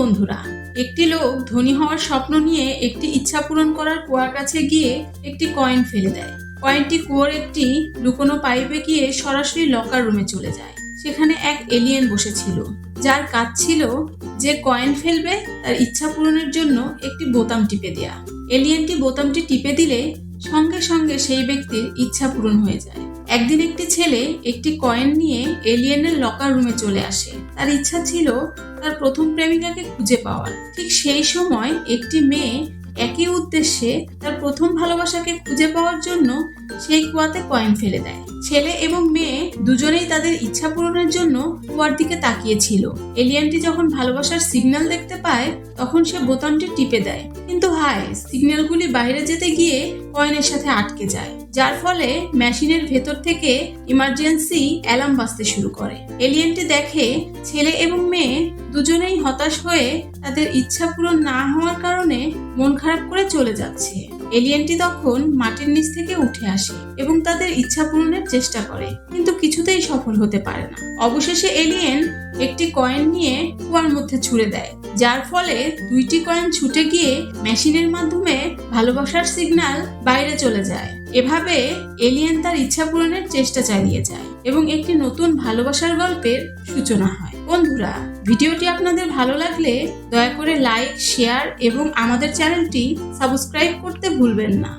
বন্ধুরা, একটি লোক ধনী হওয়ার স্বপ্ন নিয়ে একটি ইচ্ছা পূরণ করার কুয়ার কাছে গিয়ে একটি কয়েন ফেলে দেয়। কয়েনটি কুয়োর একটি লুকোনো পাইপে গিয়ে সরাসরি লকার রুমে চলে যায়। সেখানে এক এলিয়েন বসেছিল, যার কাজ ছিল যে কয়েন ফেলবে তার ইচ্ছা পূরণের জন্য একটি বোতাম টিপে দেয়া। এলিয়েনটি বোতামটি টিপে দিলে সঙ্গে সঙ্গে সেই ব্যক্তির ইচ্ছা পূরণ হয়ে যায়। একদিন একটি ছেলে একটি কয়েন নিয়ে এলিয়েনের লকার রুমে চলে আসে। তার ইচ্ছা ছিল তার প্রথম প্রেমিকাকে খুঁজে পাওয়ার। ঠিক সেই সময় একটি মেয়ে একই উদ্দেশ্যে তার প্রথম ভালোবাসাকে খুঁজে পাওয়ার জন্য সেই কুয়াতে কয়েন ফেলে দেয়। ছেলে এবং মেয়ে দুজনেই তাদের ইচ্ছা পূরণের জন্য কুয়ার দিকে তাকিয়েছিল। এলিয়েনটি যখন ভালোবাসার সিগন্যাল দেখতে পায় তখন সে বোতামটি টিপে দেয়, কিন্তু হায়, সিগন্যালগুলি বাইরে যেতে গিয়ে কয়েনের সাথে আটকে যায়, যার ফলে মেশিনের ভেতর থেকে ইমার্জেন্সি অ্যালার্ম বাজতে শুরু করে। এলিয়েনটি দেখে ছেলে এবং মেয়ে দুজনেই হতাশ হয়ে তাদের ইচ্ছা পূরণ না হওয়ার কারণে মন খারাপ করে চলে যাচ্ছে। এলিয়েনটি তখন মাটির নিচ থেকে উঠে আসে এবং তাদের ইচ্ছা পূরণের চেষ্টা করে, কিন্তু কিছুতেই সফল হতে পারে না। অবশেষে এলিয়েন একটি কয়েন নিয়ে কুয়ার মধ্যে ছুঁড়ে দেয়, যার ফলে দুইটি কয়েন ছুটে গিয়ে মেশিনের মাধ্যমে ভালোবাসার সিগন্যাল বাইরে চলে যায়। এভাবে এলিয়েন তার ইচ্ছা পূরণের চেষ্টা চালিয়ে যায় এবং একটি নতুন ভালোবাসার গল্পের সূচনা হয়। বন্ধুরা, ভিডিওটি আপনাদের ভালো লাগলে দয়া করে লাইক, শেয়ার এবং আমাদের চ্যানেলটি সাবস্ক্রাইব করতে ভুলবেন না।